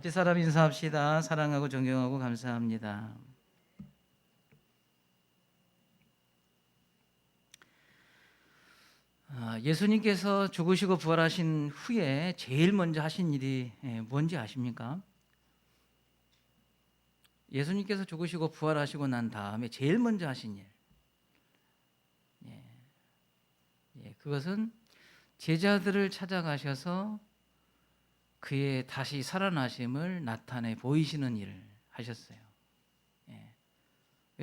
제 사람 인사합시다. 사랑하고 존경하고 감사합니다. 예수님께서 죽으시고 부활하신 후에 제일 먼저 하신 일이 뭔지 아십니까? 예수님께서 죽으시고 부활하시고 난 다음에 제일 먼저 하신 일, 그것은 제자들을 찾아가셔서 그의 다시 살아나심을 나타내 보이시는 일을 하셨어요.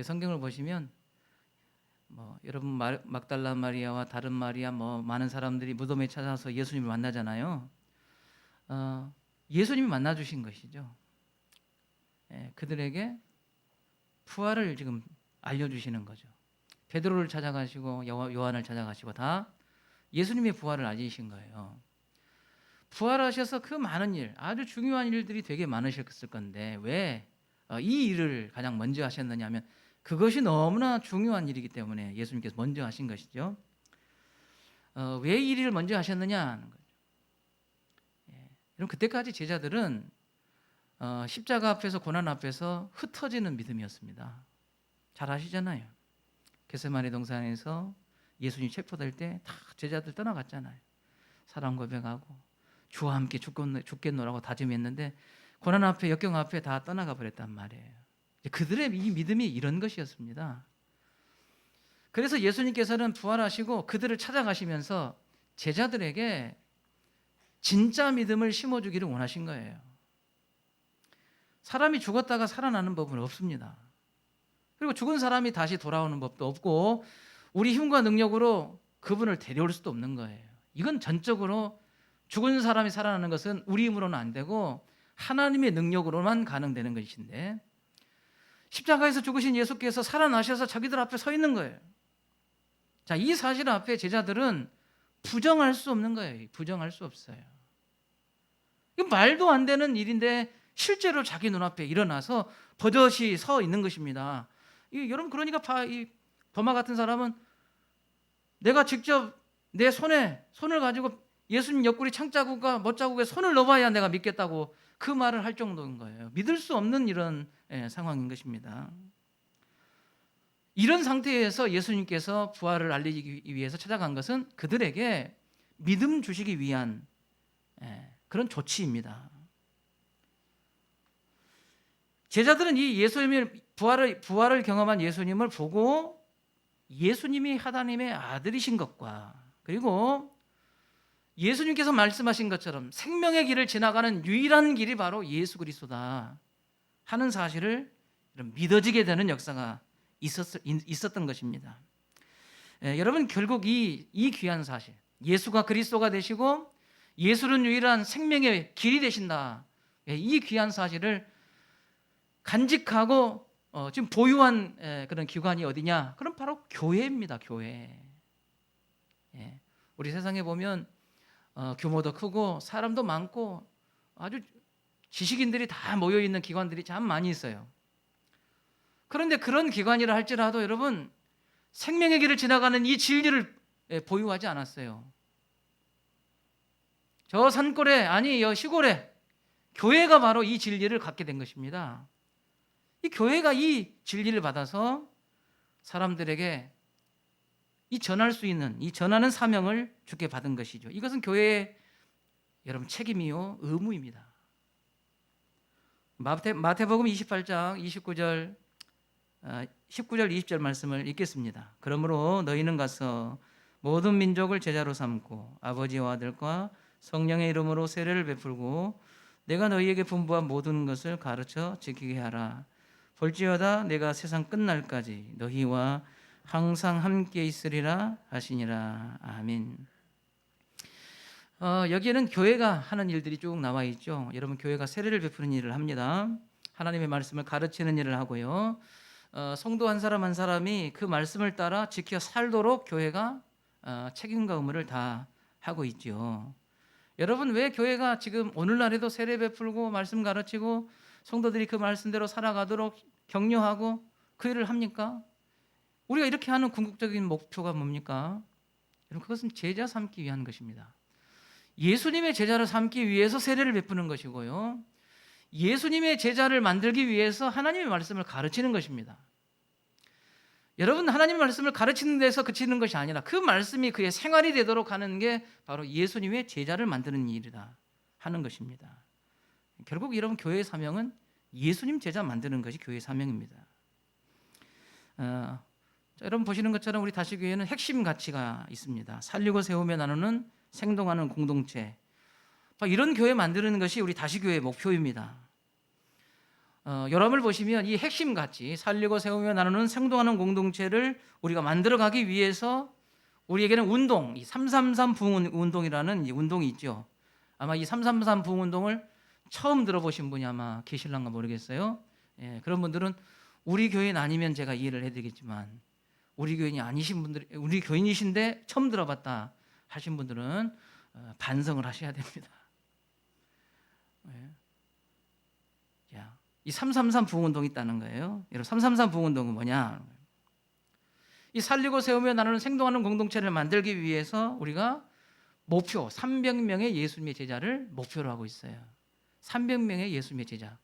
성경을 보시면 여러분 막달라 마리아와 다른 마리아 많은 사람들이 무덤에 찾아서 예수님을 만나잖아요. 예수님이 만나 주신 것이죠. 그들에게 부활을 지금 알려주시는 거죠. 베드로를 찾아가시고 요한을 찾아가시고 다 예수님의 부활을 알리신 거예요. 부활하셔서 그 많은 일, 아주 중요한 일들이 되게 많으셨을 건데 왜 이 일을 가장 먼저 하셨느냐 하면 그것이 너무나 중요한 일이기 때문에 예수님께서 먼저 하신 것이죠. 왜 이 일을 먼저 하셨느냐 하는 거죠. 여러분, 그때까지 제자들은 십자가 앞에서 고난 앞에서 흩어지는 믿음이었습니다. 잘 아시잖아요. 겟세마네 동산에서 예수님 체포될 때 다 제자들 떠나갔잖아요. 사랑 고백하고 주와 함께 죽겠노라고 다짐했는데 고난 앞에 역경 앞에 다 떠나가 버렸단 말이에요. 그들의 이 믿음이 이런 것이었습니다. 그래서 예수님께서는 부활하시고 그들을 찾아가시면서 제자들에게 진짜 믿음을 심어주기를 원하신 거예요. 사람이 죽었다가 살아나는 법은 없습니다. 그리고 죽은 사람이 다시 돌아오는 법도 없고 우리 힘과 능력으로 그분을 데려올 수도 없는 거예요. 이건 전적으로 죽은 사람이 살아나는 것은 우리 힘으로는 안 되고 하나님의 능력으로만 가능되는 것인데 십자가에서 죽으신 예수께서 살아나셔서 자기들 앞에 서 있는 거예요. 자, 이 사실 앞에 제자들은 부정할 수 없는 거예요. 부정할 수 없어요. 이거 말도 안 되는 일인데 실제로 자기 눈앞에 일어나서 버젓이 서 있는 것입니다. 여러분, 그러니까 이 도마 같은 사람은 내가 직접 내 손을 가지고 예수님 옆구리 창자국과 못자국에 손을 넣어봐야 내가 믿겠다고 그 말을 할 정도인 거예요. 믿을 수 없는 이런 상황인 것입니다. 이런 상태에서 예수님께서 부활을 알리기 위해서 찾아간 것은 그들에게 믿음 주시기 위한 그런 조치입니다. 제자들은 이 예수님의 부활을 경험한 예수님을 보고 예수님이 하나님의 아들이신 것과 그리고 예수님께서 말씀하신 것처럼 생명의 길을 지나가는 유일한 길이 바로 예수 그리스도다 하는 사실을 믿어지게 되는 역사가 있었던 것입니다. 여러분, 결국 이 귀한 사실, 예수가 그리스도가 되시고 예수는 유일한 생명의 길이 되신다, 이 귀한 사실을 간직하고 지금 보유한 그런 기관이 어디냐? 그럼 바로 교회입니다. 교회. 우리 세상에 보면 규모도 크고 사람도 많고 아주 지식인들이 다 모여있는 기관들이 참 많이 있어요. 그런데 그런 기관이라 할지라도 여러분, 생명의 길을 지나가는 이 진리를 보유하지 않았어요. 저 산골에, 아니 여 시골에 교회가 바로 이 진리를 갖게 된 것입니다. 이 교회가 이 진리를 받아서 사람들에게 이 전할 수 있는, 이 전하는 사명을 주께 받은 것이죠. 이것은 교회의 여러분 책임이요 의무입니다. 마태복음 28장 19절 20절 말씀을 읽겠습니다. 그러므로 너희는 가서 모든 민족을 제자로 삼고 아버지와 아들과 성령의 이름으로 세례를 베풀고 내가 너희에게 분부한 모든 것을 가르쳐 지키게 하라. 볼지어다 내가 세상 끝날까지 너희와 항상 함께 있으리라 하시니라. 아멘. 여기에는 교회가 하는 일들이 쭉 나와 있죠. 여러분, 교회가 세례를 베푸는 일을 합니다. 하나님의 말씀을 가르치는 일을 하고요. 성도 한 사람 한 사람이 그 말씀을 따라 지켜 살도록 교회가 책임과 의무를 다 하고 있죠. 여러분, 왜 교회가 지금 오늘날에도 세례 베풀고 말씀 가르치고 성도들이 그 말씀대로 살아가도록 격려하고 그 일을 합니까? 우리가 이렇게 하는 궁극적인 목표가 뭡니까? 여러분, 그것은 제자 삼기 위한 것입니다. 예수님의 제자를 삼기 위해서 세례를 베푸는 것이고요. 예수님의 제자를 만들기 위해서 하나님의 말씀을 가르치는 것입니다. 여러분, 하나님의 말씀을 가르치는 데서 그치는 것이 아니라 그 말씀이 그의 생활이 되도록 하는 게 바로 예수님의 제자를 만드는 일이다 하는 것입니다. 결국 여러분, 교회의 사명은 예수님 제자 만드는 것이 교회의 사명입니다. 여러분 보시는 것처럼 우리 다시교회는 핵심 가치가 있습니다. 살리고 세우며 나누는 생동하는 공동체, 이런 교회 만드는 것이 우리 다시교회의 목표입니다. 여러분을 보시면 이 핵심 가치, 살리고 세우며 나누는 생동하는 공동체를 우리가 만들어가기 위해서 우리에게는 운동, 이 333 부흥운동이라는 이 운동이 있죠. 아마 이 333 부흥운동을 처음 들어보신 분이 아마 계실란가 모르겠어요. 그런 분들은 우리 교인 아니면 제가 이해를 해드리겠지만, 우리 교인이 아니신 분들, 우리 교인이신데 처음 들어봤다 하신 분들은 반성을 하셔야 됩니다. 이 333 부흥운동이 있다는 거예요. 여러분, 333 부흥운동은 뭐냐? 이 살리고 세우며 나누는 생동하는 공동체를 만들기 위해서 우리가 목표 300명의 예수님의 제자를 목표로 하고 있어요. 300명의 예수님의 제자.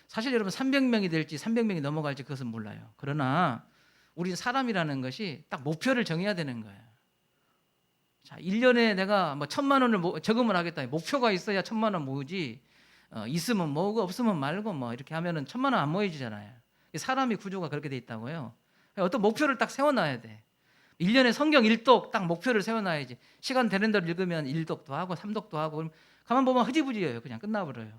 사실 여러분, 300명이 될지 300명이 넘어갈지 그것은 몰라요. 그러나 우린 사람이라는 것이 딱 목표를 정해야 되는 거예요. 자, 1년에 내가 1,000만 원을 저금을 하겠다. 목표가 있어야 1,000만 원 모으지. 있으면 모으고 없으면 말고 이렇게 하면은 1,000만 원 안 모이지잖아요. 사람이 구조가 그렇게 돼 있다고요. 어떤 목표를 딱 세워놔야 돼. 1년에 성경 1독 딱 목표를 세워놔야지. 시간 되는 대로 읽으면 1독도 하고 3독도 하고, 그럼 가만 보면 흐지부지예요. 그냥 끝나버려요.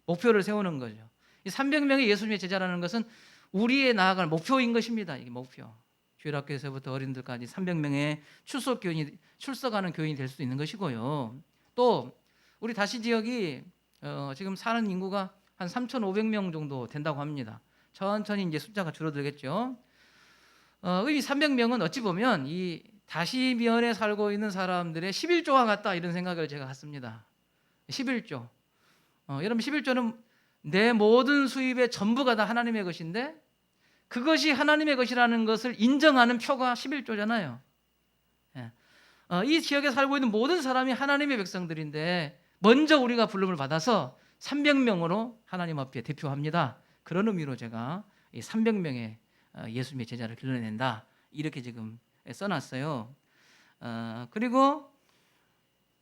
목표를 세우는 거죠. 이 300명의 예수님의 제자라는 것은 우리의 나아갈 목표인 것입니다. 이게 목표. 주일학교에서부터 어린들까지 300명의 출석하는 교인이 될 수 있는 것이고요. 또 우리 다시 지역이 지금 사는 인구가 한 3,500명 정도 된다고 합니다. 천천히 이제 숫자가 줄어들겠죠. 이 300명은 어찌 보면 이 다시면에 살고 있는 사람들의 11조와 같다, 이런 생각을 제가 갖습니다. 11조. 여러분, 11조는 내 모든 수입의 전부가 다 하나님의 것인데, 그것이 하나님의 것이라는 것을 인정하는 표가 11조잖아요. 이 지역에 살고 있는 모든 사람이 하나님의 백성들인데, 먼저 우리가 부름을 받아서 300명으로 하나님 앞에 대표합니다. 그런 의미로 제가 이 300명의 예수님의 제자를 길러낸다, 이렇게 지금 써놨어요. 그리고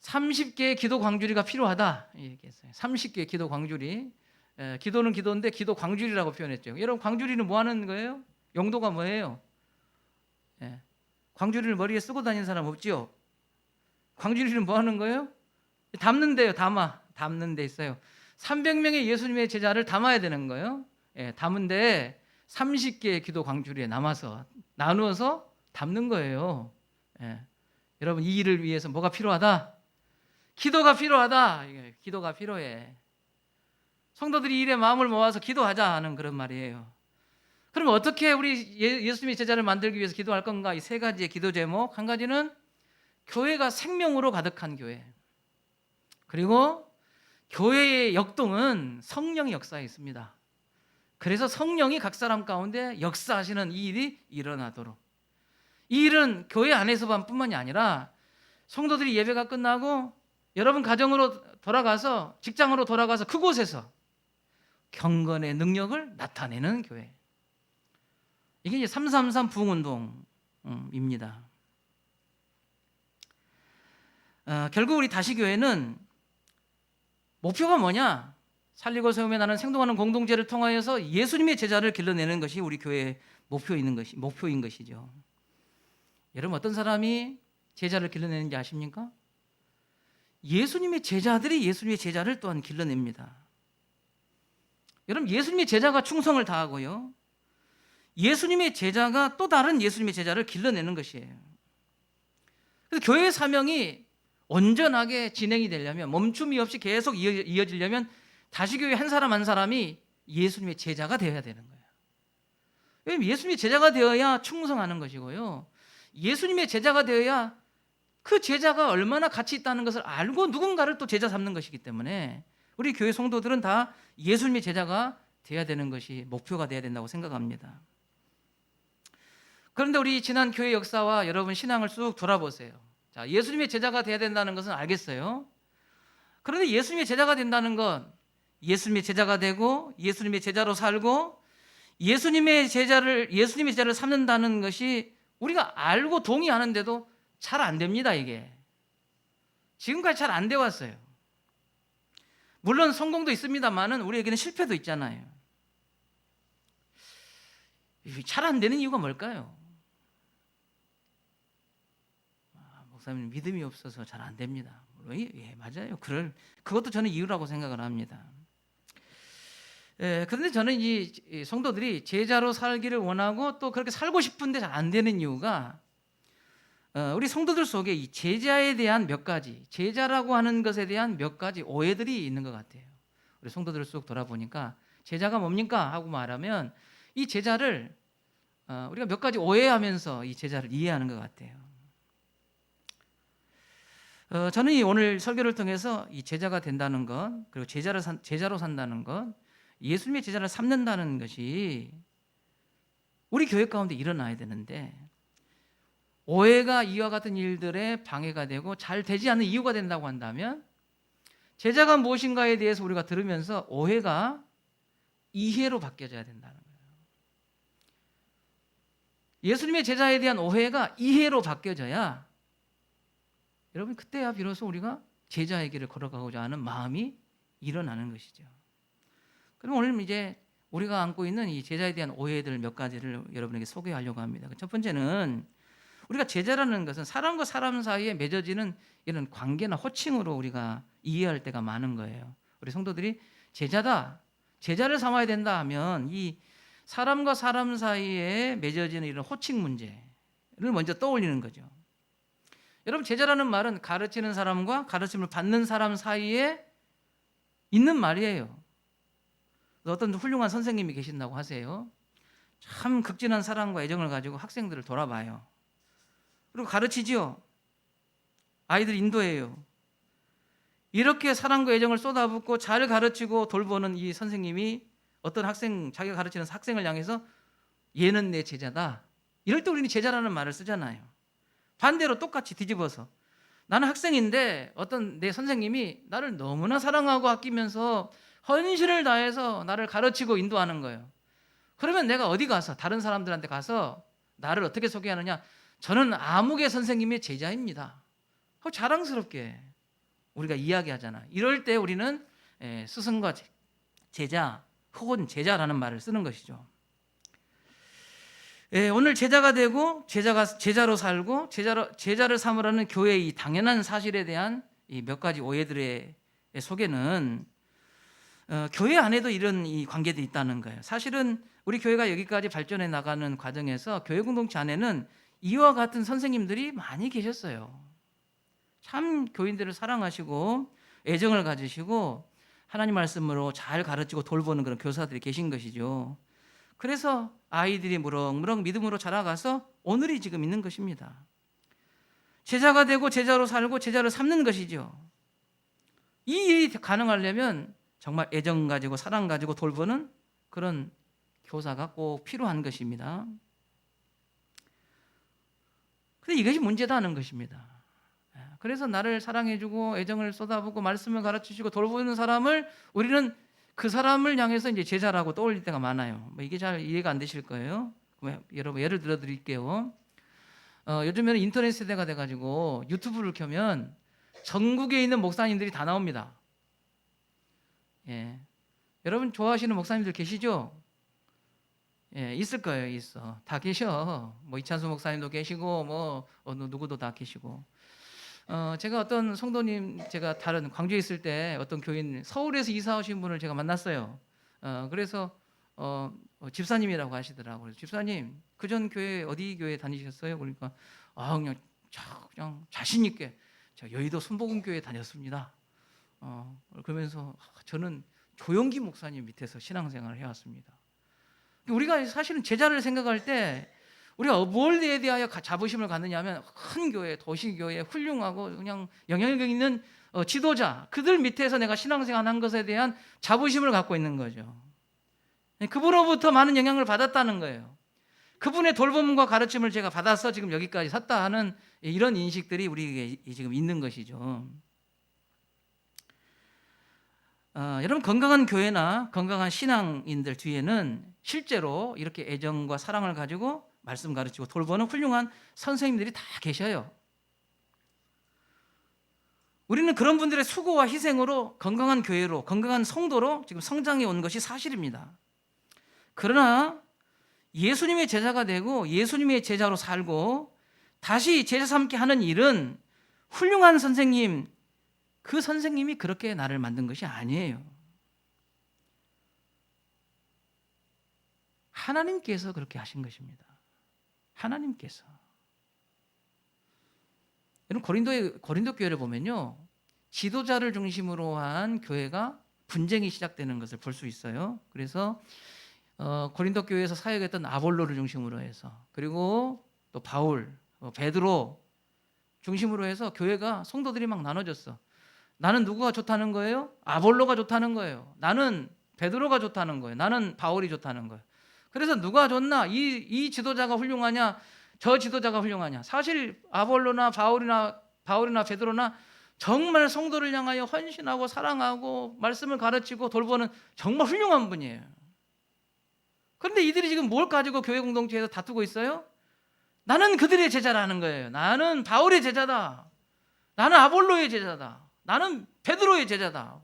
30개의 기도 광주리가 필요하다, 이렇게 했어요. 30개의 기도 광주리. 기도는 기도인데 기도 광주리라고 표현했죠. 여러분, 광주리는 뭐 하는 거예요? 용도가 뭐예요? 광주리를 머리에 쓰고 다니는 사람 없지요? 광주리는 뭐 하는 거예요? 담는 데요. 담는 데 있어요. 300명의 예수님의 제자를 담아야 되는 거예요. 담은데 30개의 기도 광주리에 나누어서 담는 거예요. 여러분, 이 일을 위해서 뭐가 필요하다? 기도가 필요하다. 기도가 필요해. 성도들이 이 일에 마음을 모아서 기도하자 하는 그런 말이에요. 그러면 어떻게 우리 예수님의 제자를 만들기 위해서 기도할 건가? 이 세 가지의 기도 제목. 한 가지는 교회가 생명으로 가득한 교회. 그리고 교회의 역동은 성령의 역사에 있습니다. 그래서 성령이 각 사람 가운데 역사하시는 이 일이 일어나도록. 이 일은 교회 안에서뿐만이 아니라 성도들이 예배가 끝나고 여러분 가정으로 돌아가서, 직장으로 돌아가서 그곳에서 경건의 능력을 나타내는 교회. 이게 이제 333 부흥운동입니다. 결국 우리 다시교회는 목표가 뭐냐? 살리고 세우며 나는 생동하는 공동체를 통하여서 예수님의 제자를 길러내는 것이 우리 교회의 목표인 것이죠. 여러분, 어떤 사람이 제자를 길러내는지 아십니까? 예수님의 제자들이 예수님의 제자를 또한 길러냅니다. 여러분, 예수님의 제자가 충성을 다하고요, 예수님의 제자가 또 다른 예수님의 제자를 길러내는 것이에요. 그래서 교회의 사명이 온전하게 진행이 되려면, 멈춤이 없이 계속 이어지려면 다시교회 한 사람 한 사람이 예수님의 제자가 되어야 되는 거예요. 왜냐하면 예수님의 제자가 되어야 충성하는 것이고요, 예수님의 제자가 되어야 그 제자가 얼마나 가치 있다는 것을 알고 누군가를 또 제자 삼는 것이기 때문에 우리 교회 성도들은 다 예수님의 제자가 되어야 되는 것이 목표가 되어야 된다고 생각합니다. 그런데 우리 지난 교회 역사와 여러분 신앙을 쭉 돌아보세요. 자, 예수님의 제자가 되어야 된다는 것은 알겠어요. 그런데 예수님의 제자가 된다는 건 예수님의 제자가 되고 예수님의 제자로 살고 예수님의 제자를 삼는다는 것이 우리가 알고 동의하는데도 잘 안 됩니다. 이게 지금까지 잘 안 돼 왔어요. 물론 성공도 있습니다만은 우리에게는 실패도 있잖아요. 잘 안 되는 이유가 뭘까요? 목사님 믿음이 없어서 잘 안 됩니다. 예, 맞아요. 그것도 저는 이유라고 생각을 합니다. 그런데 저는 이 성도들이 제자로 살기를 원하고 또 그렇게 살고 싶은데 잘 안 되는 이유가 우리 성도들 속에 이 제자에 대한 몇 가지, 제자라고 하는 것에 대한 몇 가지 오해들이 있는 것 같아요. 우리 성도들을 쭉 돌아보니까 제자가 뭡니까? 하고 말하면 이 제자를 우리가 몇 가지 오해하면서 이 제자를 이해하는 것 같아요. 저는 이 오늘 설교를 통해서 이 제자가 된다는 것, 그리고 제자로 산다는 것, 예수님의 제자를 삼는다는 것이 우리 교회 가운데 일어나야 되는데 오해가 이와 같은 일들에 방해가 되고 잘 되지 않는 이유가 된다고 한다면 제자가 무엇인가에 대해서 우리가 들으면서 오해가 이해로 바뀌어져야 된다는 거예요. 예수님의 제자에 대한 오해가 이해로 바뀌어져야 여러분 그때야 비로소 우리가 제자의 길을 걸어가고자 하는 마음이 일어나는 것이죠. 그럼 오늘 이제 우리가 안고 있는 이 제자에 대한 오해들 몇 가지를 여러분에게 소개하려고 합니다. 첫 번째는 우리가 제자라는 것은 사람과 사람 사이에 맺어지는 이런 관계나 호칭으로 우리가 이해할 때가 많은 거예요. 우리 성도들이 제자를 삼아야 된다 하면 이 사람과 사람 사이에 맺어지는 이런 호칭 문제를 먼저 떠올리는 거죠. 여러분 제자라는 말은 가르치는 사람과 가르침을 받는 사람 사이에 있는 말이에요. 어떤 훌륭한 선생님이 계신다고 하세요. 참 극진한 사랑과 애정을 가지고 학생들을 돌아봐요. 그리고 가르치지요. 아이들 인도해요. 이렇게 사랑과 애정을 쏟아붓고 잘 가르치고 돌보는 이 선생님이 어떤 자기가 가르치는 학생을 향해서 얘는 내 제자다. 이럴 때 우리는 제자라는 말을 쓰잖아요. 반대로 똑같이 뒤집어서 나는 학생인데 어떤 내 선생님이 나를 너무나 사랑하고 아끼면서 헌신을 다해서 나를 가르치고 인도하는 거예요. 그러면 내가 어디 가서 다른 사람들한테 가서 나를 어떻게 소개하느냐? 저는 아무개 선생님의 제자입니다. 자랑스럽게 우리가 이야기하잖아. 이럴 때 우리는 스승과 제자 혹은 제자라는 말을 쓰는 것이죠. 오늘 제자가 되고 제자로 살고 제자를 삼으라는 교회의 이 당연한 사실에 대한 이 몇 가지 오해들의 속에는 교회 안에도 이런 이 관계들이 있다는 거예요. 사실은 우리 교회가 여기까지 발전해 나가는 과정에서 교회 공동체 안에는 이와 같은 선생님들이 많이 계셨어요. 참 교인들을 사랑하시고 애정을 가지시고 하나님 말씀으로 잘 가르치고 돌보는 그런 교사들이 계신 것이죠. 그래서 아이들이 무럭무럭 믿음으로 자라가서 오늘이 지금 있는 것입니다. 제자가 되고 제자로 살고 제자를 삼는 것이죠. 이 일이 가능하려면 정말 애정 가지고 사랑 가지고 돌보는 그런 교사가 꼭 필요한 것입니다. 그런데 이것이 문제다는 것입니다. 그래서 나를 사랑해주고 애정을 쏟아붓고 말씀을 가르치시고 돌보는 사람을 우리는 그 사람을 향해서 이제 제자라고 떠올릴 때가 많아요. 이게 잘 이해가 안 되실 거예요. 여러분 예를 들어 드릴게요. 요즘에는 인터넷 세대가 돼가지고 유튜브를 켜면 전국에 있는 목사님들이 다 나옵니다. 예. 여러분 좋아하시는 목사님들 계시죠? 예, 있을 거예요. 있어. 다 계셔. 뭐 이찬수 목사님도 계시고 뭐 누구도 다 계시고. 제가 어떤 성도님, 제가 다른 광주에 있을 때 어떤 교인 서울에서 이사 오신 분을 제가 만났어요. 그래서 집사님이라고 하시더라고요. 그래서 집사님, 그전 교회 어디 교회 다니셨어요? 그러니까 그냥 자신 있게 저 여의도 순복음교회 다녔습니다. 그러면서 저는 조영기 목사님 밑에서 신앙생활을 해왔습니다. 우리가 사실은 제자를 생각할 때 우리가 뭘에 대하여 자부심을 갖느냐 하면 큰 교회, 도시교회, 훌륭하고 그냥 영향력 있는 지도자, 그들 밑에서 내가 신앙생활 한 것에 대한 자부심을 갖고 있는 거죠. 그분으로부터 많은 영향을 받았다는 거예요. 그분의 돌봄과 가르침을 제가 받아서 지금 여기까지 섰다 하는 이런 인식들이 우리에게 지금 있는 것이죠. 여러분 건강한 교회나 건강한 신앙인들 뒤에는 실제로 이렇게 애정과 사랑을 가지고 말씀 가르치고 돌보는 훌륭한 선생님들이 다 계셔요. 우리는 그런 분들의 수고와 희생으로 건강한 교회로, 건강한 성도로 지금 성장해 온 것이 사실입니다. 그러나 예수님의 제자가 되고 예수님의 제자로 살고 다시 제자 삼게 하는 일은 훌륭한 선생님, 그 선생님이 그렇게 나를 만든 것이 아니에요. 하나님께서 그렇게 하신 것입니다. 하나님께서. 여러분 고린도 교회를 보면요, 지도자를 중심으로 한 교회가 분쟁이 시작되는 것을 볼 수 있어요. 그래서 고린도 교회에서 사역했던 아볼로를 중심으로 해서, 그리고 또 바울, 베드로 중심으로 해서 교회가 성도들이 막 나눠졌어. 나는 누구가 좋다는 거예요? 아볼로가 좋다는 거예요. 나는 베드로가 좋다는 거예요. 나는 바울이 좋다는 거예요. 그래서 누가 좋나? 이 지도자가 훌륭하냐? 저 지도자가 훌륭하냐? 사실 아볼로나 바울이나 베드로나 정말 성도를 향하여 헌신하고 사랑하고 말씀을 가르치고 돌보는 정말 훌륭한 분이에요. 그런데 이들이 지금 뭘 가지고 교회 공동체에서 다투고 있어요? 나는 그들의 제자라는 거예요. 나는 바울의 제자다. 나는 아볼로의 제자다. 나는 베드로의 제자다.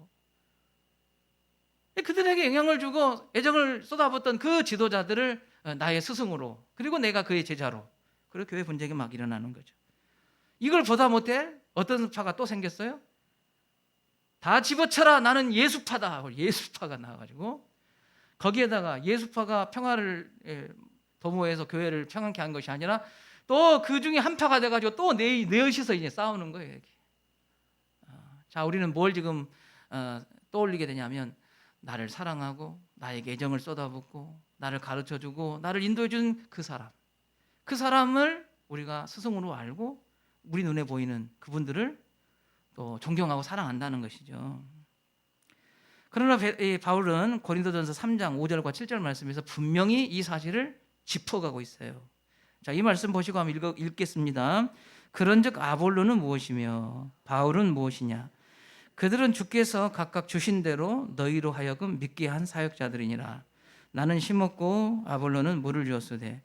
그들에게 영향을 주고 애정을 쏟아붓던 그 지도자들을 나의 스승으로, 그리고 내가 그의 제자로, 그리고 교회 분쟁이 막 일어나는 거죠. 이걸 보다 못해 어떤 파가 또 생겼어요? 다 집어쳐라, 나는 예수파다. 예수파가 나와가지고 거기에다가 예수파가 평화를 도모해서 교회를 평안케 한 것이 아니라 또 그 중에 한 파가 돼가지고 또 넷이서 이제 싸우는 거예요. 여기. 자, 우리는 뭘 지금 떠올리게 되냐면, 나를 사랑하고 나에게 애정을 쏟아붓고 나를 가르쳐주고 나를 인도해준 그 사람을 우리가 스승으로 알고 우리 눈에 보이는 그분들을 또 존경하고 사랑한다는 것이죠. 그러나 바울은 고린도전서 3장 5절과 7절 말씀에서 분명히 이 사실을 짚어가고 있어요. 자, 이 말씀 보시고 한번 읽겠습니다. 그런즉 아볼로는 무엇이며 바울은 무엇이냐? 그들은 주께서 각각 주신 대로 너희로 하여금 믿게 한 사역자들이니라. 나는 심었고 아볼로는 물을 주었으되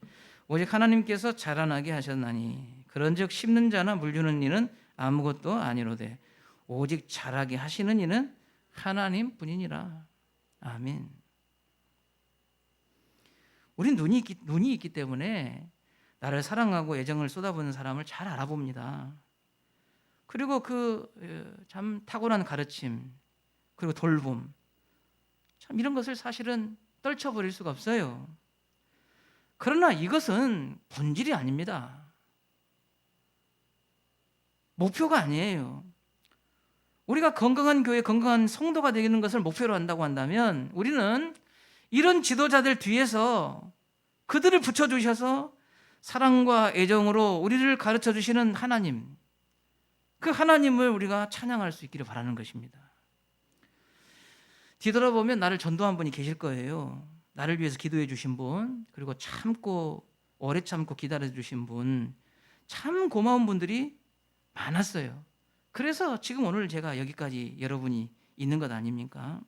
오직 하나님께서 자라나게 하셨나니 그런즉 심는 자나 물 주는 이는 아무것도 아니로되 오직 자라게 하시는 이는 하나님뿐이니라. 아멘. 우린 눈이 있기 때문에 나를 사랑하고 애정을 쏟아부는 사람을 잘 알아봅니다. 그리고 그 참 탁월한 가르침, 그리고 돌봄, 참 이런 것을 사실은 떨쳐버릴 수가 없어요. 그러나 이것은 본질이 아닙니다. 목표가 아니에요. 우리가 건강한 교회, 건강한 성도가 되는 것을 목표로 한다고 한다면 우리는 이런 지도자들 뒤에서 그들을 붙여주셔서 사랑과 애정으로 우리를 가르쳐 주시는 하나님, 그 하나님을 우리가 찬양할 수 있기를 바라는 것입니다. 뒤돌아보면 나를 전도한 분이 계실 거예요. 나를 위해서 기도해 주신 분, 그리고 오래 참고 기다려 주신 분, 참 고마운 분들이 많았어요. 그래서 지금 오늘 제가 여기까지 여러분이 있는 것 아닙니까?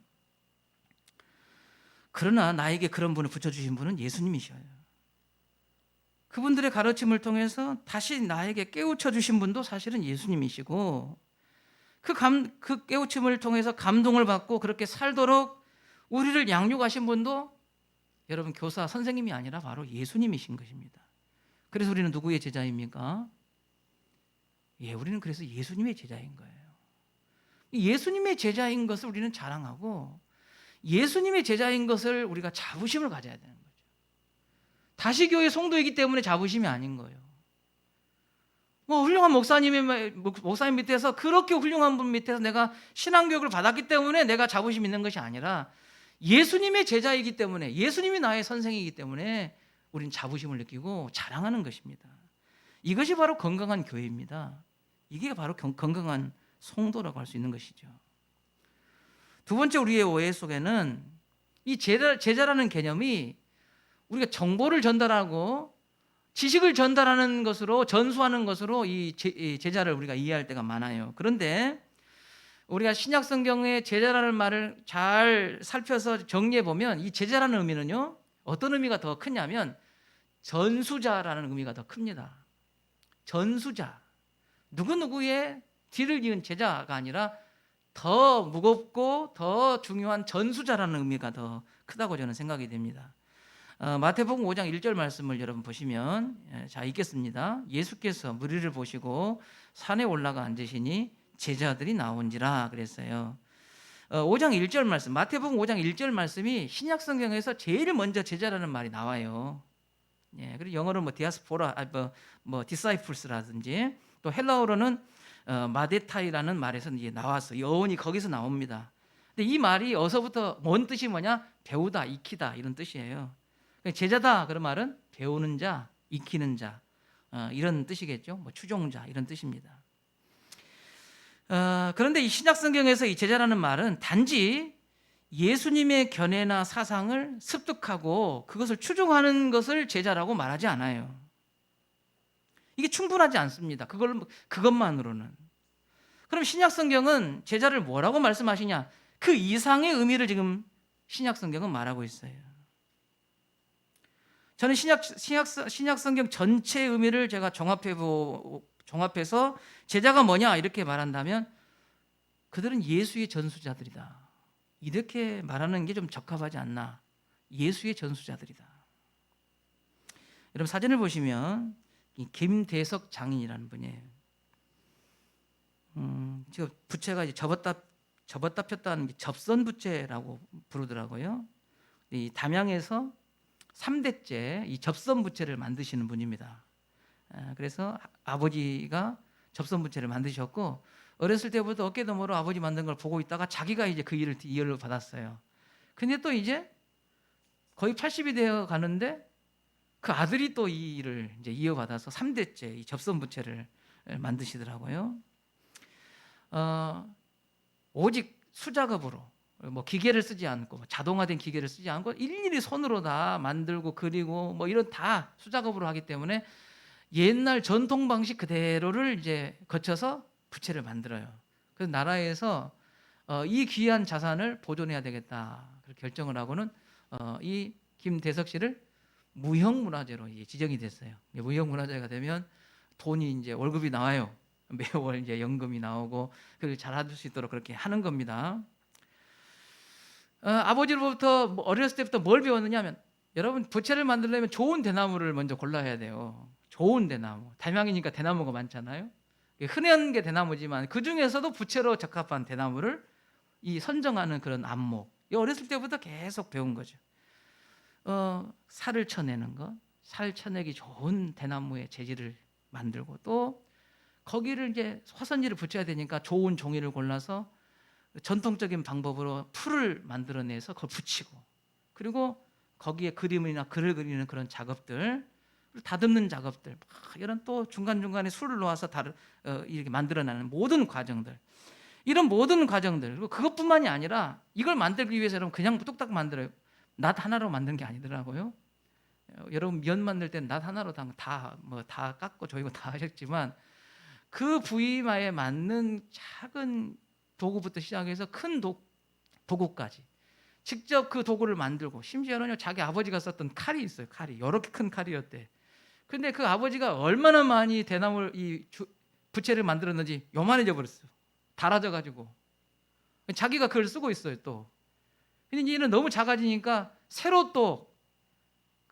그러나 나에게 그런 분을 붙여주신 분은 예수님이셔요. 그분들의 가르침을 통해서 다시 나에게 깨우쳐 주신 분도 사실은 예수님이시고, 그 깨우침을 통해서 감동을 받고 그렇게 살도록 우리를 양육하신 분도 여러분 교사 선생님이 아니라 바로 예수님이신 것입니다. 그래서 우리는 누구의 제자입니까? 우리는 그래서 예수님의 제자인 거예요. 예수님의 제자인 것을 우리는 자랑하고 예수님의 제자인 것을 우리가 자부심을 가져야 되는 거죠. 다시교회 성도이기 때문에 자부심이 아닌 거예요. 훌륭한 목사님 밑에서, 그렇게 훌륭한 분 밑에서 내가 신앙교육을 받았기 때문에 내가 자부심 있는 것이 아니라 예수님의 제자이기 때문에, 예수님이 나의 선생이기 때문에 우리는 자부심을 느끼고 자랑하는 것입니다. 이것이 바로 건강한 교회입니다. 이게 바로 건강한 성도라고 할 수 있는 것이죠. 두 번째, 우리의 오해 속에는 이 제자라는 개념이 우리가 정보를 전달하고 지식을 전달하는 것으로, 전수하는 것으로 이 제자를 우리가 이해할 때가 많아요. 그런데 우리가 신약 성경의 제자라는 말을 잘 살펴서 정리해 보면 이 제자라는 의미는요, 어떤 의미가 더 크냐면 전수자라는 의미가 더 큽니다. 전수자. 누구누구의 뒤를 이은 제자가 아니라 더 무겁고 더 중요한 전수자라는 의미가 더 크다고 저는 생각이 됩니다. 마태복음 5장 1절 말씀을 여러분 보시면, 자, 읽겠습니다. 예수께서 무리를 보시고 산에 올라가 앉으시니 제자들이 나온지라 그랬어요. 5장 1절 말씀, 마태복음 5장 1절 말씀이 신약 성경에서 제일 먼저 제자라는 말이 나와요. 예, 그리고 영어로 뭐 디아스포라, 디사이플스라든지, 또 헬라어로는 마데타이라는 말에서 이제 나왔어. 여원이 거기서 나옵니다. 근데 이 말이 어서부터 뭔 뜻이 뭐냐? 배우다, 익히다 이런 뜻이에요. 제자다 그런 말은 배우는 자, 익히는 자, 이런 뜻이겠죠. 뭐 추종자 이런 뜻입니다. 그런데 이 신약 성경에서 이 제자라는 말은 단지 예수님의 견해나 사상을 습득하고 그것을 추종하는 것을 제자라고 말하지 않아요. 이게 충분하지 않습니다. 그것만으로는. 그럼 신약 성경은 제자를 뭐라고 말씀하시냐? 그 이상의 의미를 지금 신약 성경은 말하고 있어요. 저는 신약 성경 전체의 의미를 제가 종합해서 제자가 뭐냐 이렇게 말한다면 그들은 예수의 전수자들이다. 이렇게 말하는 게 좀 적합하지 않나. 예수의 전수자들이다. 여러분 사진을 보시면 이 김대석 장인이라는 분이에요. 지금 부채가 이제 접었다 폈다 하는 게 접선 부채라고 부르더라고요. 이 담양에서 3대째 이 접선 부채를 만드시는 분입니다. 그래서 아버지가 접선 부채를 만드셨고 어렸을 때부터 어깨너머로 아버지 만든 걸 보고 있다가 자기가 이제 그 일을 이어받았어요. 근데 또 이제 거의 80이 되어 가는데 그 아들이 또 이 일을 이제 이어받아서 3대째 이 접선 부채를 만드시더라고요. 오직 수작업으로 뭐 기계를 쓰지 않고 자동화된 기계를 쓰지 않고 일일이 손으로 다 만들고 그리고 뭐 이런 다 수작업으로 하기 때문에 옛날 전통 방식 그대로를 이제 거쳐서 부채를 만들어요. 그래서 나라에서 이 귀한 자산을 보존해야 되겠다 그렇게 결정을 하고는 이 김대석 씨를 무형문화재로 지정이 됐어요. 무형문화재가 되면 돈이 이제 월급이 나와요. 매월 이제 연금이 나오고 그걸 잘할 수 있도록 그렇게 하는 겁니다. 아버지로부터 어렸을 때부터 뭘 배웠느냐면 여러분 부채를 만들려면 좋은 대나무를 먼저 골라야 돼요. 좋은 대나무. 담양이니까 대나무가 많잖아요. 흔한 게 대나무지만 그 중에서도 부채로 적합한 대나무를 이 선정하는 그런 안목. 어렸을 때부터 계속 배운 거죠. 살을 쳐내는 것, 살 쳐내기 좋은 대나무의 재질을 만들고 또 거기를 이제 화선지를 붙여야 되니까 좋은 종이를 골라서 전통적인 방법으로 풀을 만들어내서 그걸 붙이고 그리고 거기에 그림이나 글을 그리는 그런 작업들, 다듬는 작업들, 이런 또 중간중간에 술을 놓아서 이렇게 만들어내는 모든 과정들, 이런 모든 과정들, 그리고 그것뿐만이 아니라 이걸 만들기 위해서 여러분 그냥 뚝딱 만들어요. 낫 하나로 만든 게 아니더라고요. 여러분 면 만들 때는 낫 하나로 다 깎고 조이고 다 하셨지만 그 부위에 맞는 작은 도구부터 시작해서 큰 도구까지 직접 그 도구를 만들고 심지어는요 자기 아버지가 썼던 칼이 있어요. 칼이 이렇게 큰 칼이었대. 근데 그 아버지가 얼마나 많이 대나무 부채를 만들었는지 요만해져 버렸어요. 닳아져 가지고 자기가 그걸 쓰고 있어요. 또 근데 얘는 너무 작아지니까 새로 또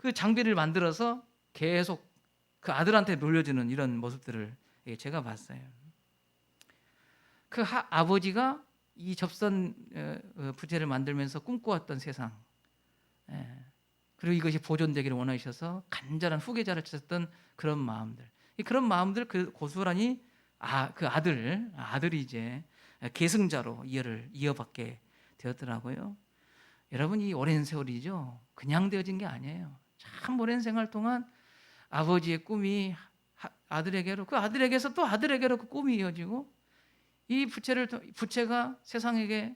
그 장비를 만들어서 계속 그 아들한테 물려주는 이런 모습들을 제가 봤어요. 그 아버지가 이 접선 부채를 만들면서 꿈꿔왔던 세상, 그리고 이것이 보존되기를 원하셔서 간절한 후계자를 찾았던 그런 마음들, 그 고스란히 그 아들이 이제 계승자로 이어받게 되었더라고요. 여러분 이 오랜 세월이죠. 그냥 되어진 게 아니에요. 참 오랜 생활 동안 아버지의 꿈이 아들에게로, 그 아들에게서 또 아들에게로 그 꿈이 이어지고 이 부채가 세상에게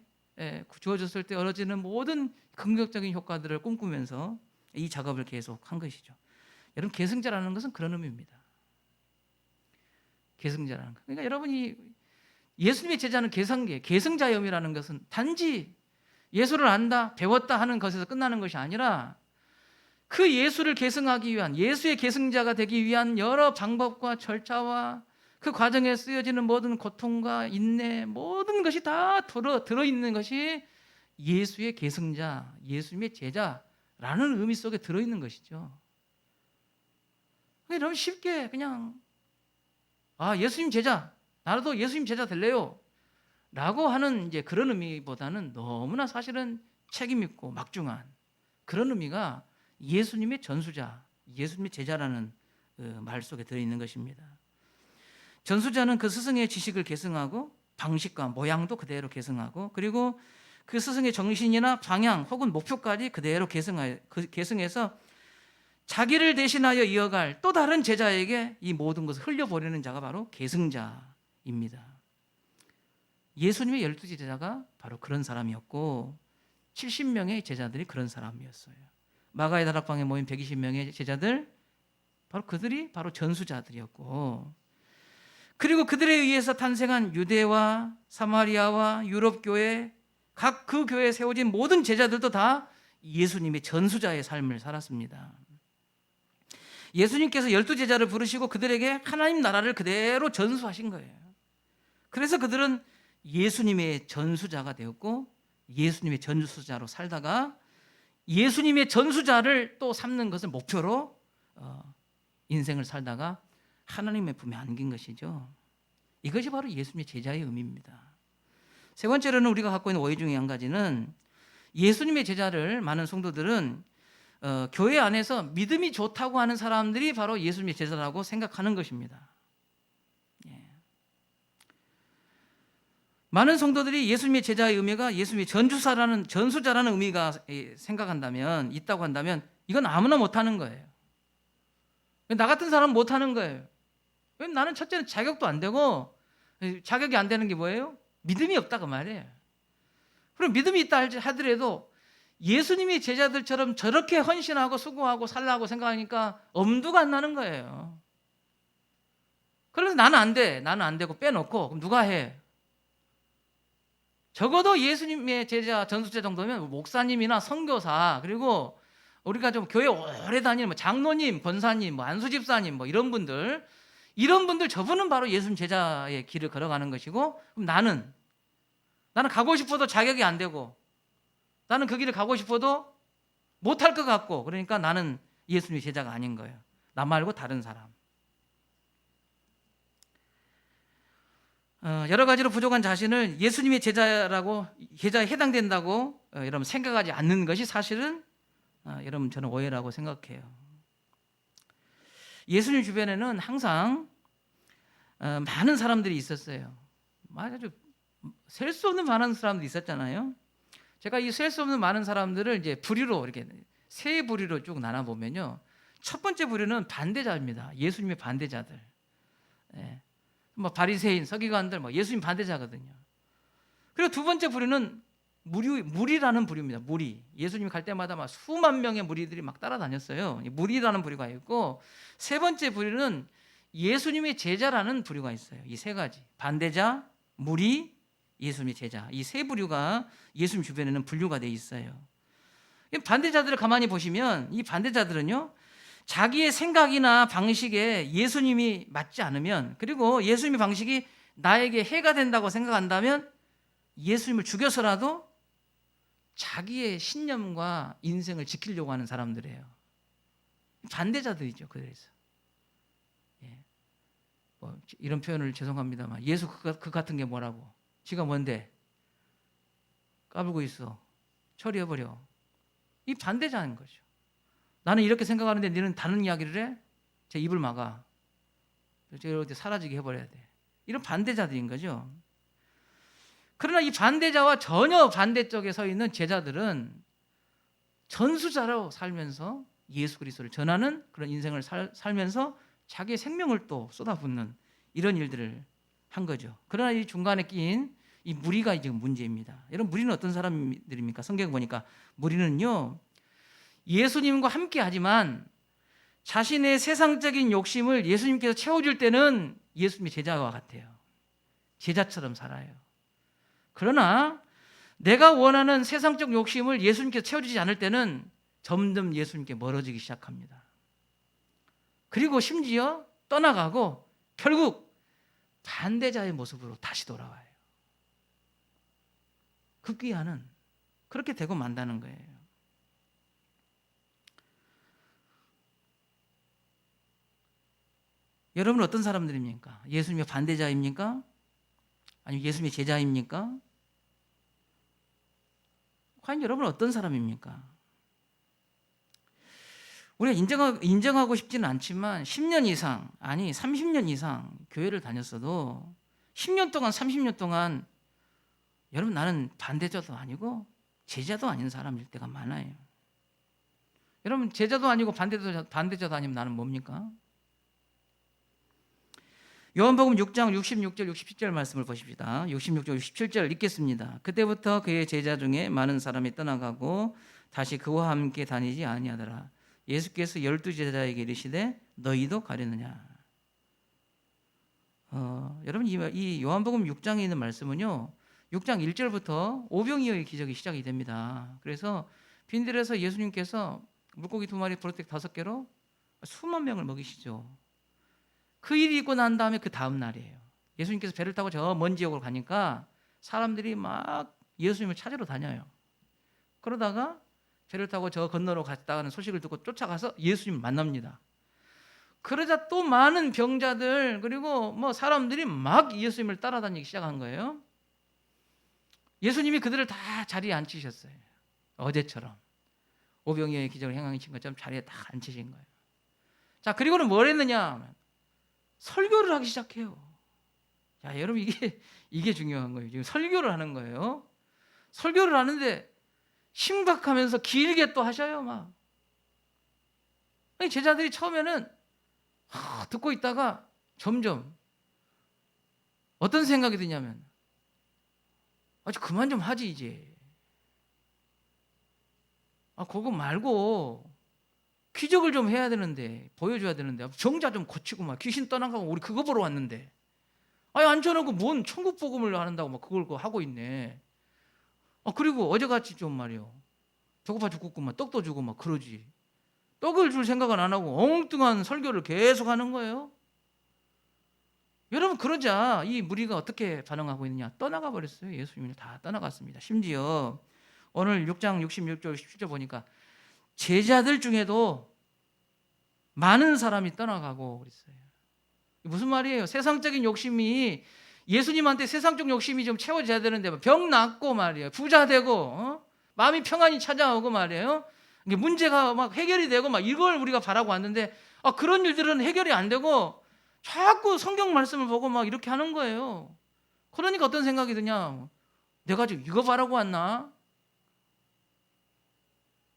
주어졌을 때 얻어지는 모든 긍정적인 효과들을 꿈꾸면서 이 작업을 계속한 것이죠. 여러분 계승자라는 것은 그런 의미입니다. 계승자라는 것. 그러니까 여러분이 예수님의 제자는 계승자염이라는 것은 단지 예수를 안다, 배웠다 하는 것에서 끝나는 것이 아니라 그 예수를 계승하기 위한, 예수의 계승자가 되기 위한 여러 방법과 절차와 그 과정에 쓰여지는 모든 고통과 인내, 모든 것이 다 들어있는 것이 예수의 계승자, 예수님의 제자라는 의미 속에 들어있는 것이죠. 너무 쉽게 그냥 예수님 제자, 나도 예수님 제자 될래요 라고 하는 이제 그런 의미보다는 너무나 사실은 책임 있고 막중한 그런 의미가 예수님의 전수자, 예수님의 제자라는 말 속에 들어있는 것입니다. 전수자는 그 스승의 지식을 계승하고 방식과 모양도 그대로 계승하고, 그리고 그 스승의 정신이나 방향 혹은 목표까지 그대로 계승해서 자기를 대신하여 이어갈 또 다른 제자에게 이 모든 것을 흘려보내는 자가 바로 계승자입니다. 예수님의 12 제자가 바로 그런 사람이었고 70명의 제자들이 그런 사람이었어요. 마가의 다락방에 모인 120명의 제자들, 그들이 바로 전수자들이었고, 그리고 그들에 의해서 탄생한 유대와 사마리아와 유럽 교회, 각 그 교회에 세워진 모든 제자들도 다 예수님의 전수자의 삶을 살았습니다. 예수님께서 12 제자를 부르시고 그들에게 하나님 나라를 그대로 전수하신 거예요. 그래서 그들은 예수님의 전수자가 되었고 예수님의 전수자로 살다가 예수님의 전수자를 또 삼는 것을 목표로 인생을 살다가 하나님의 품에 안긴 것이죠. 이것이 바로 예수님의 제자의 의미입니다. 세 번째로는 우리가 갖고 있는 오해 중에 한 가지는 예수님의 제자를 많은 성도들은 교회 안에서 믿음이 좋다고 하는 사람들이 바로 예수님의 제자라고 생각하는 것입니다. 많은 성도들이 예수님의 제자의 의미가 예수님의 전수자라는 의미가 있다고 한다면 이건 아무나 못하는 거예요. 나 같은 사람은 못하는 거예요. 왜냐면 나는 첫째는 자격도 안 되고, 자격이 안 되는 게 뭐예요? 믿음이 없다 그 말이에요. 그럼 믿음이 있다 하더라도 예수님이 제자들처럼 저렇게 헌신하고 수고하고 살라고 생각하니까 엄두가 안 나는 거예요. 그래서 나는 안 돼, 나는 안 되고 빼놓고 그럼 누가 해? 적어도 예수님의 제자, 전수자 정도면 목사님이나 선교사, 그리고 우리가 좀 교회 오래 다니는 장로님, 권사님, 안수집사님 이런 분들 저분은 바로 예수님 제자의 길을 걸어가는 것이고, 그럼 나는 가고 싶어도 자격이 안 되고, 나는 그 길을 가고 싶어도 못할 것 같고, 그러니까 나는 예수님의 제자가 아닌 거예요. 나 말고 다른 사람. 여러 가지로 부족한 자신을 예수님의 제자에 해당된다고 여러분 생각하지 않는 것이 사실은 여러분 저는 오해라고 생각해요. 예수님 주변에는 항상 많은 사람들이 있었어요. 아주 셀 수 없는 많은 사람들이 있었잖아요. 제가 이 셀 수 없는 많은 사람들을 이제 부류로 이렇게 세 부류로 쭉 나눠 보면요, 첫 번째 부류는 반대자입니다. 예수님의 반대자들. 바리새인, 서기관들, 예수님 반대자거든요. 그리고 두 번째 부류는 무리라는 부류입니다. 무리. 예수님이 갈 때마다 수만 명의 무리들이 따라다녔어요. 무리라는 부류가 있고, 세 번째 부류는 예수님의 제자라는 부류가 있어요. 이 세 가지. 반대자, 무리, 예수님의 제자. 이 세 부류가 예수님 주변에는 분류가 되어 있어요. 반대자들을 가만히 보시면 이 반대자들은요, 자기의 생각이나 방식에 예수님이 맞지 않으면, 그리고 예수님의 방식이 나에게 해가 된다고 생각한다면 예수님을 죽여서라도 자기의 신념과 인생을 지키려고 하는 사람들이에요. 반대자들이죠. 그래서 이런 표현을 죄송합니다만, 예수 그 같은 게 뭐라고, 지가 뭔데 까불고 있어, 처리해버려. 이 반대자인 거죠. 나는 이렇게 생각하는데 너는 다른 이야기를 해? 제 입을 막아. 이렇게 사라지게 해버려야 돼. 이런 반대자들인 거죠. 그러나 이 반대자와 전혀 반대쪽에 서 있는 제자들은 전수자로 살면서 예수 그리스도를 전하는 그런 인생을 살면서 자기의 생명을 또 쏟아붓는 이런 일들을 한 거죠. 그러나 이 중간에 끼인 이 무리가 지금 문제입니다. 여러분, 무리는 어떤 사람들입니까? 성경 보니까 무리는요, 예수님과 함께 하지만 자신의 세상적인 욕심을 예수님께서 채워줄 때는 예수님의 제자와 같아요. 제자처럼 살아요. 그러나 내가 원하는 세상적 욕심을 예수님께서 채워주지 않을 때는 점점 예수님께 멀어지기 시작합니다. 그리고 심지어 떠나가고 결국 반대자의 모습으로 다시 돌아와요. 급기야는 그렇게 되고 만다는 거예요. 여러분은 어떤 사람들입니까? 예수님의 반대자입니까? 아니면 예수님의 제자입니까? 과연 여러분은 어떤 사람입니까? 우리가 인정하고 싶지는 않지만 10년 이상, 아니 30년 이상 교회를 다녔어도 10년 동안 30년 동안 여러분 나는 반대자도 아니고 제자도 아닌 사람일 때가 많아요. 여러분 제자도 아니고 반대자도 아니면 나는 뭡니까? 요한복음 6장 66절 67절 말씀을 보십시다. 66절 67절 읽겠습니다. 그때부터 그의 제자 중에 많은 사람이 떠나가고 다시 그와 함께 다니지 아니하더라. 예수께서 12제자에게 이르시되 너희도 가려느냐. 여러분 이 요한복음 6장에 있는 말씀은요, 6장 1절부터 오병이어의 기적이 시작이 됩니다. 그래서 빈들에서 예수님께서 물고기 2마리 보로택 5개로 수만 명을 먹이시죠. 그 일이 있고 난 다음에 그 다음 날이에요. 예수님께서 배를 타고 저 먼 지역으로 가니까 사람들이 막 예수님을 찾으러 다녀요. 그러다가 배를 타고 저 건너로 갔다는 소식을 듣고 쫓아가서 예수님을 만납니다. 그러자 또 많은 병자들 그리고 뭐 사람들이 막 예수님을 따라다니기 시작한 거예요. 예수님이 그들을 다 자리에 앉히셨어요. 어제처럼 오병이어의 기적을 행하신 것처럼 자리에 다 앉히신 거예요. 자, 그리고는 뭘 했느냐? 설교를 하기 시작해요. 야, 여러분 이게 중요한 거예요. 지금 설교를 하는 거예요. 설교를 하는데 심각하면서 길게 또 하셔요, 막. 제자들이 처음에는 듣고 있다가 점점 어떤 생각이 드냐면 그만 좀 하지 이제. 그거 말고 기적을 좀 해야 되는데, 보여줘야 되는데, 정자 좀 고치고 막 귀신 떠나가고 우리 그거 보러 왔는데, 앉혀놓고 뭔 천국 복음을 한다고 막 그걸 하고 있네. 그리고 어제같이 좀 말이요, 배고파 죽겠구만 떡도 주고 막 그러지. 떡을 줄 생각은 안 하고 엉뚱한 설교를 계속 하는 거예요. 여러분, 그러자 이 무리가 어떻게 반응하고 있느냐? 떠나가 버렸어요. 예수님이 다 떠나갔습니다. 심지어 오늘 6장 66절 17절 보니까 제자들 중에도 많은 사람이 떠나가고 그랬어요. 무슨 말이에요? 세상적인 욕심이, 예수님한테 세상적 욕심이 좀 채워져야 되는데 병 낫고 말이에요, 부자 되고 마음이 평안히 찾아오고 말이에요, 이게 문제가 막 해결이 되고 막 이걸 우리가 바라고 왔는데 그런 일들은 해결이 안 되고 자꾸 성경 말씀을 보고 막 이렇게 하는 거예요. 그러니까 어떤 생각이 드냐? 내가 지금 이거 바라고 왔나?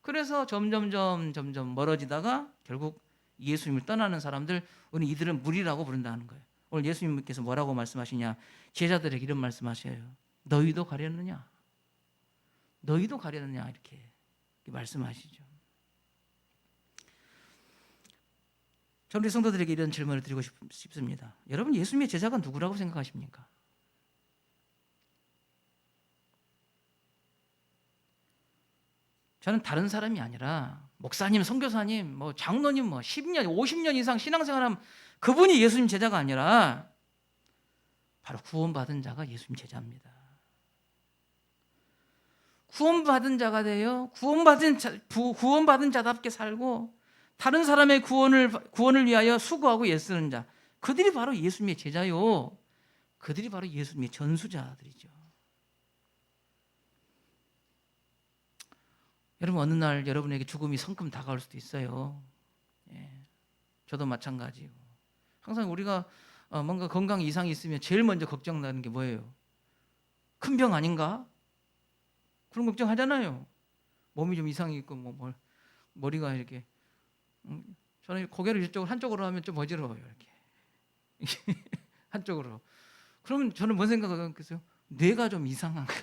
그래서 점점 멀어지다가 결국 예수님을 떠나는 사람들, 오늘 이들은 무리라고 부른다는 거예요. 오늘 예수님께서 뭐라고 말씀하시냐? 제자들에게 이런 말씀하셔요. 너희도 가려느냐? 너희도 가려느냐? 이렇게 말씀하시죠. 저는 우리 성도들에게 이런 질문을 드리고 싶습니다. 여러분, 예수님의 제자가 누구라고 생각하십니까? 저는 다른 사람이 아니라 목사님, 선교사님, 뭐 장로님, 뭐 10년, 50년 이상 신앙생활하면 그분이 예수님 제자가 아니라 바로 구원받은 자가 예수님 제자입니다. 구원받은 자가 되어 구원받은 자답게 살고 다른 사람의 구원을 위하여 수고하고 애쓰는 자, 그들이 바로 예수님의 제자요. 그들이 바로 예수님의 전수자들이죠. 여러분, 어느 날 여러분에게 죽음이 성큼 다가올 수도 있어요. 저도 마찬가지고. 항상 우리가 뭔가 건강 이상이 있으면 제일 먼저 걱정나는 게 뭐예요? 큰 병 아닌가? 그런 걱정하잖아요. 몸이 좀 이상이 있고 머리가 이렇게, 저는 고개를 한쪽으로 하면 좀 어지러워요. 이렇게 한쪽으로. 그러면 저는 뭔 생각을 하겠어요? 뇌가 좀 이상한가?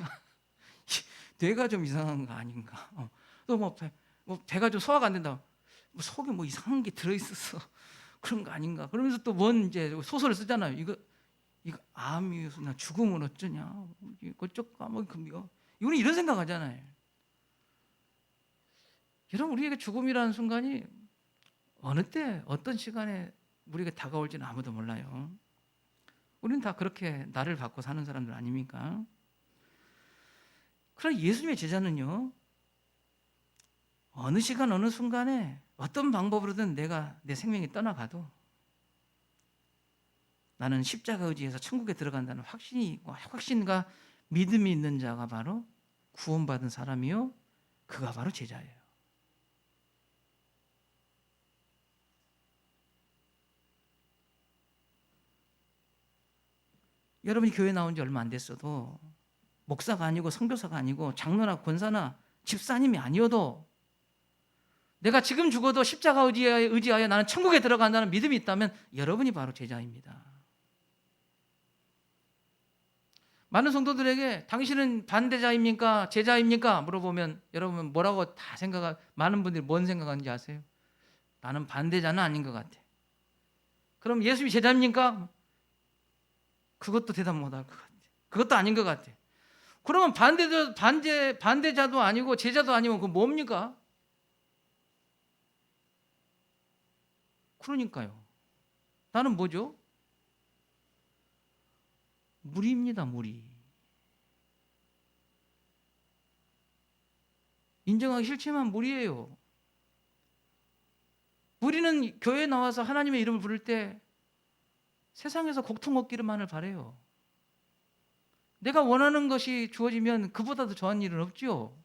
뇌가 좀 이상한 거 아닌가? 또 배가 좀 소화가 안 된다. 속에 이상한 게 들어있어서 그런 거 아닌가? 그러면서 또 이제 소설을 쓰잖아요. 이거 암이 나 죽으면 어쩌냐, 어쩌까 뭐 이거는 이런 생각하잖아요. 여러분, 우리에게 죽음이라는 순간이 어느 때 어떤 시간에 우리에게 다가올지는 아무도 몰라요. 우리는 다 그렇게 나를 받고 사는 사람들 아닙니까? 그러나 예수님의 제자는요, 어느 시간 어느 순간에 어떤 방법으로든 내가 내 생명이 떠나가도 나는 십자가 의지해서 천국에 들어간다는 확신과 믿음이 있는 자가 바로 구원받은 사람이요, 그가 바로 제자예요. 여러분이 교회 나온 지 얼마 안 됐어도, 목사가 아니고 선교사가 아니고 장로나 권사나 집사님이 아니어도, 내가 지금 죽어도 십자가 의지하여 나는 천국에 들어간다는 믿음이 있다면 여러분이 바로 제자입니다. 많은 성도들에게 당신은 반대자입니까? 제자입니까? 물어보면 여러분 뭐라고 다 많은 분들이 뭔 생각하는지 아세요? 나는 반대자는 아닌 것 같아. 그럼 예수님이 제자입니까? 그것도 대답 못 할 것 같아. 그것도 아닌 것 같아. 그러면 반대자도 아니고 제자도 아니면 그건 뭡니까? 그러니까요. 나는 뭐죠? 무리입니다, 무리. 인정하기 싫지만 무리예요. 무리는 교회에 나와서 하나님의 이름을 부를 때 세상에서 고통 얻기만을 바라요. 내가 원하는 것이 주어지면 그보다도 좋은 일은 없죠.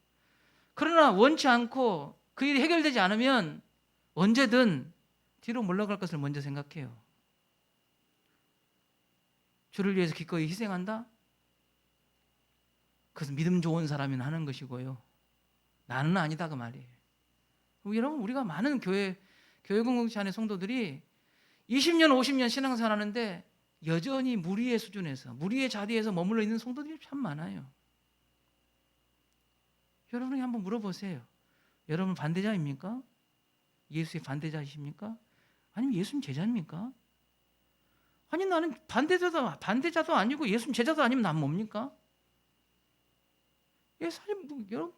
그러나 원치 않고 그 일이 해결되지 않으면 언제든 뒤로 물러갈 것을 먼저 생각해요. 주를 위해서 기꺼이 희생한다? 그것은 믿음 좋은 사람이나 하는 것이고요, 나는 아니다 그 말이에요. 여러분, 우리가 많은 교회 공동체 안의 성도들이 20년 50년 신앙생활 하는데 여전히 무리의 수준에서, 무리의 자리에서 머물러 있는 성도들이 참 많아요. 여러분이 한번 물어보세요. 여러분 반대자입니까? 예수의 반대자이십니까? 아니면 예수님 제자입니까? 아니, 나는 반대자도 아니고 예수님 제자도 아니면 난 뭡니까? 사실 여러분,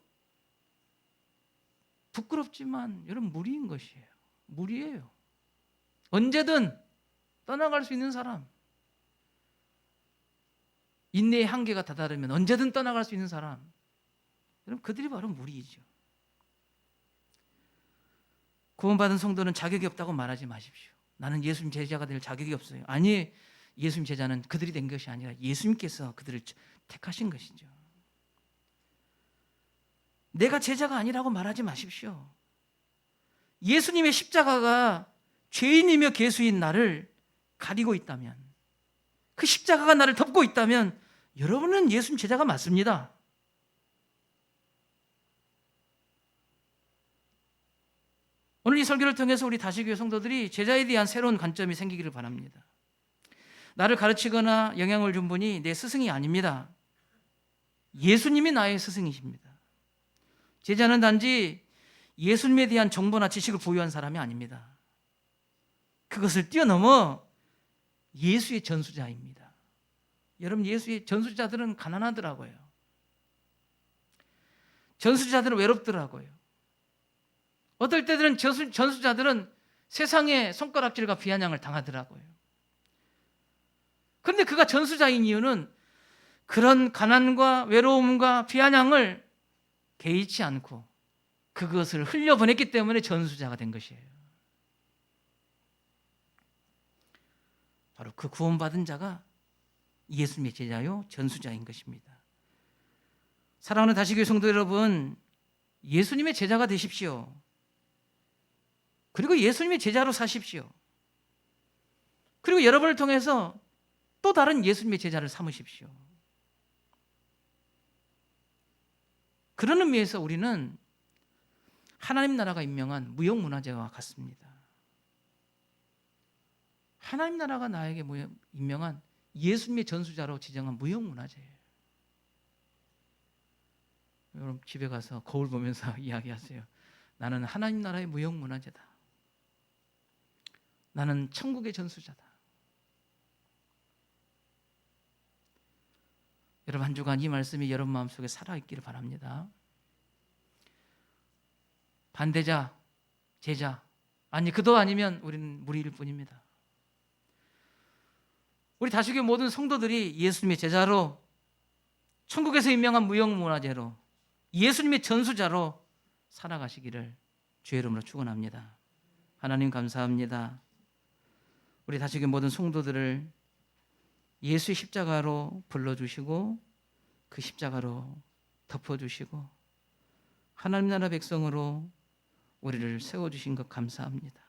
부끄럽지만 여러분 무리인 것이에요. 무리예요. 언제든 떠나갈 수 있는 사람, 인내의 한계가 다다르면 언제든 떠나갈 수 있는 사람, 여러분 그들이 바로 무리이죠. 구원받은 성도는 자격이 없다고 말하지 마십시오. 나는 예수님 제자가 될 자격이 없어요. 아니, 예수님 제자는 그들이 된 것이 아니라 예수님께서 그들을 택하신 것이죠. 내가 제자가 아니라고 말하지 마십시오. 예수님의 십자가가 죄인이며 괴수인 나를 가리고 있다면, 그 십자가가 나를 덮고 있다면 여러분은 예수님 제자가 맞습니다. 오늘 이 설교를 통해서 우리 다시교회 성도들이 제자에 대한 새로운 관점이 생기기를 바랍니다. 나를 가르치거나 영향을 준 분이 내 스승이 아닙니다. 예수님이 나의 스승이십니다. 제자는 단지 예수님에 대한 정보나 지식을 보유한 사람이 아닙니다. 그것을 뛰어넘어 예수의 전수자입니다. 여러분, 예수의 전수자들은 가난하더라고요. 전수자들은 외롭더라고요. 어떨 때들은 전수자들은 세상의 손가락질과 비아냥을 당하더라고요. 그런데 그가 전수자인 이유는 그런 가난과 외로움과 비아냥을 개의치 않고 그것을 흘려보냈기 때문에 전수자가 된 것이에요. 바로 그 구원받은 자가 예수님의 제자요 전수자인 것입니다. 사랑하는 다시교회 성도 여러분, 예수님의 제자가 되십시오. 그리고 예수님의 제자로 사십시오. 그리고 여러분을 통해서 또 다른 예수님의 제자를 삼으십시오. 그런 의미에서 우리는 하나님 나라가 임명한 무형문화재와 같습니다. 하나님 나라가 나에게 임명한 예수님의 전수자로 지정한 무형문화재예요. 여러분 집에 가서 거울 보면서 이야기하세요. 나는 하나님 나라의 무형문화재다. 나는 천국의 전수자다. 여러분 한 주간 이 말씀이 여러분 마음속에 살아있기를 바랍니다. 반대자, 제자, 아니 그도 아니면 우리는 무리일 뿐입니다. 우리 다수교회 모든 성도들이 예수님의 제자로, 천국에서 임명한 무형문화재로, 예수님의 전수자로 살아가시기를 주의 이름으로 축원합니다. 하나님 감사합니다. 우리 다수교회 모든 성도들을 예수의 십자가로 불러주시고 그 십자가로 덮어주시고 하나님 나라 백성으로 우리를 세워주신 것 감사합니다.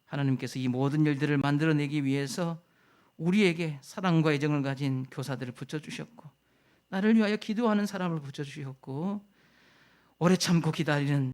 하나님께서 이 모든 일들을 만들어내기 위해서 우리에게 사랑과 애정을 가진 교사들을 붙여주셨고, 나를 위하여 기도하는 사람을 붙여주셨고, 오래 참고 기다리는